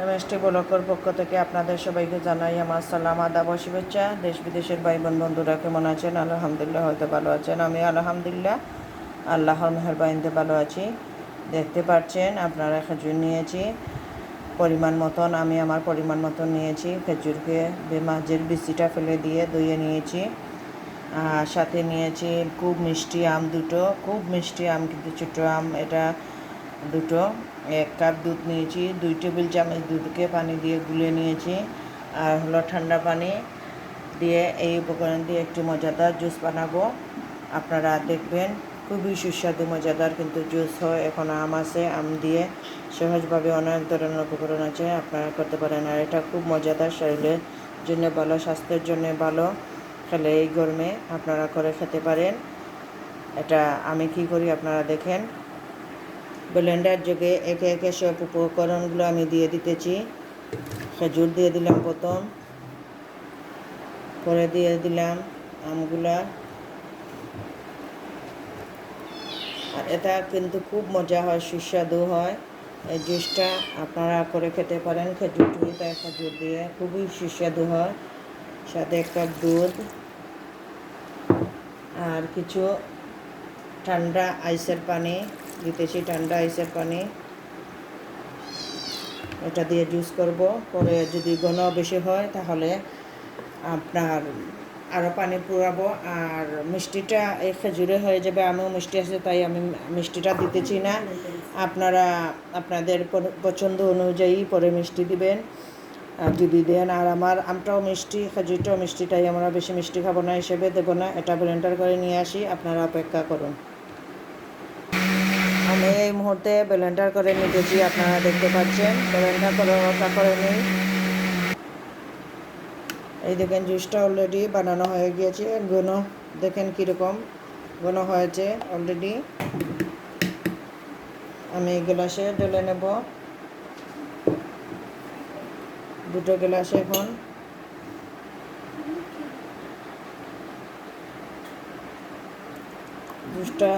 MST ব্লকের পক্ষ থেকে আপনাদের সবাইকে জানাই আমার সালাম, আদাব ও শুভেচ্ছা। দেশ বিদেশের ভাই বোন বন্ধুরা কেমন আছেন? আলহামদুলিল্লাহ হয়তো ভালো আছেন। আমি আলহামদুলিল্লাহ আল্লাহর মেহেরবানিতে ভালো আছি। দেখতে পাচ্ছেন আপনারা খেজুর নিয়েছি পরিমাণ মতন, আমি আমার পরিমাণ মতন নিয়েছি। খেজুরকে মাঝের বিচিটা ফেলে দিয়ে ধুয়ে নিয়েছি। আর সাথে নিয়েছি খুব মিষ্টি আম দুটো, খুব মিষ্টি আম কিন্তু ছোটো আম, এটা দুটো। 1 কাপ দুধ নিয়েছি, 2 টেবিল চামচ দুধকে পানি দিয়ে গুলে নিয়েছি। আর হলো ঠান্ডা পানি দিয়ে এই উপকরণ দিয়ে একটু মজাদার জুস বানাবো। আপনারা দেখবেন খুবই সুস্বাদু মজাদার কিন্তু জুস হয়। এখন আম আছে, আম দিয়ে সহজভাবে অনেক ধরনের উপকরণ আছে, আপনারা করতে পারেন। আর এটা খুব মজাদার, শরীরের জন্য ভালো, স্বাস্থ্যের জন্য ভালো। খেলে এই গরমে আপনারা করে খেতে পারেন। এটা আমি কি করি আপনারা দেখেন। ব্লেন্ডার যোগে একে একে সব উপকরণগুলো আমি দিয়ে দিতেছি। খেজুর দিয়ে দিলাম প্রথম, পরে দিয়ে দিলাম আমগুলা। আর এটা কিন্তু খুব মজা হয়, সুস্বাদু হয়। এই জুসটা আপনারা করে খেতে পারেন। খেজুর দিয়ে খুবই সুস্বাদু হয়। সাথে 1 কাপ দুধ আর কিছু ঠান্ডা আইসের পানি দিতেছি, ঠান্ডা আইসের পানি। এটা দিয়ে জুস করব। পরে যদি ঘন বেশি হয় তাহলে আপনার আরও পানি পুরাবো। আর মিষ্টিটা এই খেজুরে হয়ে যাবে, আমিও মিষ্টি আছে তাই আমি মিষ্টিটা দিতেছি না। আপনারা আপনাদের পছন্দ অনুযায়ী পরে মিষ্টি দিবেন যদি দেন। আর আমার আমটাও মিষ্টি, খেজুরটাও মিষ্টি, তাই আমরা বেশি মিষ্টি খাবো না, হিসেবে দেবো না। এটা ব্লেন্ডার করে নিয়ে আসি, আপনারা অপেক্ষা করুন। আমি এই মুহূর্তে ব্লেন্ডার করে নিতেছি, আপনারা দেখতে পাচ্ছেন ব্লেন্ডার করে নিই। এই দেখেন জুসটা অলরেডি বানানো হয়ে গিয়েছে। ঘন দেখেন কীরকম ঘন হয়েছে অলরেডি। আমি গ্লাসে ঢেলে নেব, 2 গ্লাসে। এখন জুসটা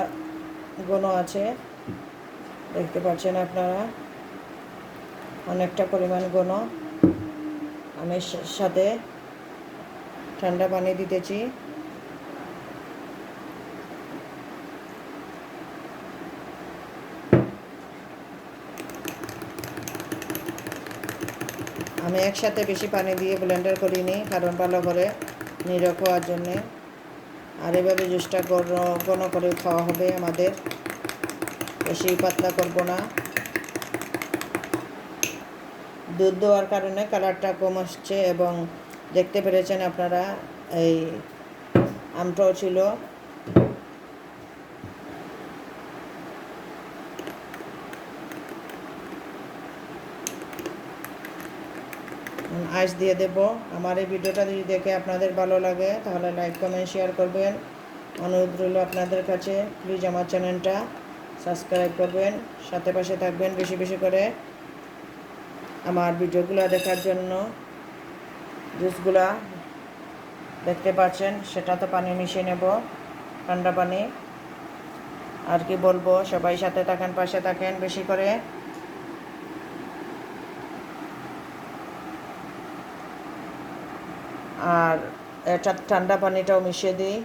ঘন আছে, দেখতে পাচ্ছেন আপনারা, অনেকটা পরিমাণ ঘন। আমি সাথে ঠান্ডা পানি দিতেছি। আমি একসাথে বেশি পানি দিয়ে ব্লেন্ডার করিনি, কারণ ভালো করে নিরখ হওয়ার জন্যে। আর এভাবে জুসটা ঘন করে খাওয়া হবে আমাদের, বেশি পাতলা করব না। দুধ দেওয়ার কারণে কালারটা কম আসছে, এবং দেখতে পেরেছেন আপনারা এই আমটাও ছিল। আইস দিয়ে দেব। আমার এই ভিডিওটা যদি দেখে আপনাদের ভালো লাগে তাহলে লাইক কমেন্ট শেয়ার করবেন। অনুরোধ রইল আপনাদের কাছে, প্লিজ আমার চ্যানেলটা সাবস্ক্রাইব করবেন, সাথে পাশে থাকবেন বেশি বেশি করে আমার ভিডিওগুলো দেখার জন্য। জুসগুলা দেখতে পাচ্ছেন, সেটা তো পানি মিশিয়ে নেব, ঠান্ডা পানি। আর কি বলবো, সবাই সাথে থাকেন, পাশে থাকেন বেশি করে। আর এটা ঠান্ডা পানিটাও মিশিয়ে দিই,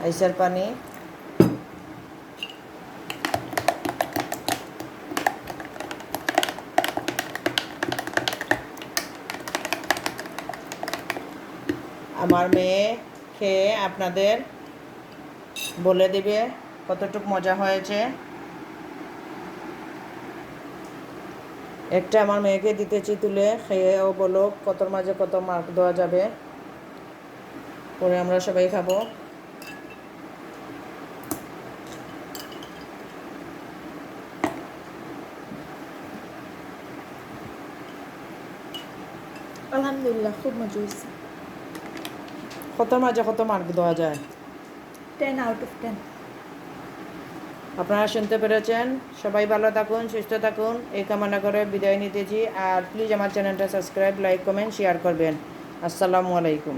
আইসের পানি। আমার মেয়ে খেয়ে আপনাদের বলে দিবে কতটুকু মজা হয়েছে। একটা আমার মেয়েকে দিতেছি তুলে, খেয়ে ও বলো কতর মাঝে কত মার্ক দেওয়া যাবে, পরে আমরা সবাই খাবো। আলহামদুলিল্লাহ, খুব মজা হয়েছে। কতর মাঝে কত মার্ক দেওয়া যায়? 10 out of 10। আপনারা শুনতে পেরেছেন। সবাই ভালো থাকুন, সুস্থ থাকুন, এই কামনা করে বিদায় নিতেছি। আর প্লিজ আমার চ্যানেলটা সাবস্ক্রাইব, লাইক, কমেন্ট, শেয়ার করবেন। আসসালামু আলাইকুম।